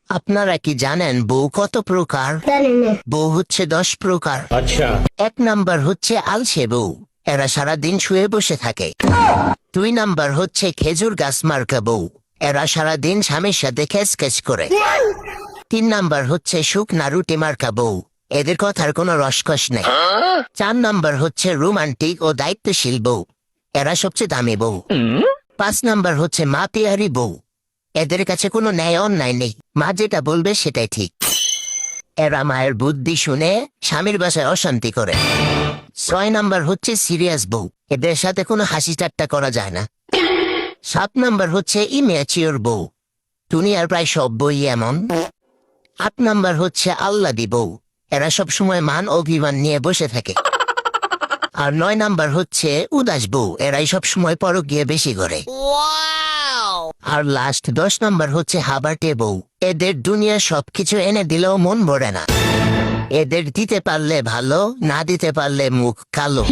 আপনারা কি জানেন বউ কত প্রকার? জানি না। বউ হচ্ছে 10 প্রকার। अच्छा। 1 নাম্বার হচ্ছে আলসে বউ, এরা সারাদিন শুয়ে বসে থাকে। 2 নাম্বার হচ্ছে খেজুর গাছ মার্কা বউ, এরা সারাদিন স্বামীর সাথে খেস করে। 3 নাম্বার হচ্ছে শুকনা রুটি মার্কা বউ, এদের কথার কোনো রসকস নেই। 4 নাম্বার হচ্ছে রোমান্টিক ও দায়িত্বশীল বউ, এরা সবচেয়ে দামি বউ। 5 নাম্বার হচ্ছে মা পেয়ারি বউ, এদের কাছে কোনো ন্যায় অন্যায় নেই, মা যেটা বলবে সেটাই ঠিক। এরা মায়ের বুদ্ধি শুনে স্বামীর বাসায় অশান্তি করে। 6 নাম্বার হচ্ছে সিরিয়াস বউ, এদের সাথে কোনো হাসি ঠাট্টা করা যায় না। 7 নাম্বার হচ্ছে ইম্যাচিওর বউ, দুনিয়ার প্রায় সব বই এমন। 8 নাম্বার হচ্ছে আল্লাদি বউ, এরা সব সময় মান অভিমান নিয়ে বসে থাকে। আর 9 নাম্বার হচ্ছে উদাস বউ, এরাই সব সময় পরকীয়া বেশি করে। আর লাস্ট 10 নাম্বার হচ্ছে হাবাটে বউ, এদের দুনিয়া সবকিছু এনে দিলেও মন ভরে না, এদের দিতে পারলে ভালো, না দিতে পারলে মুখ কালো।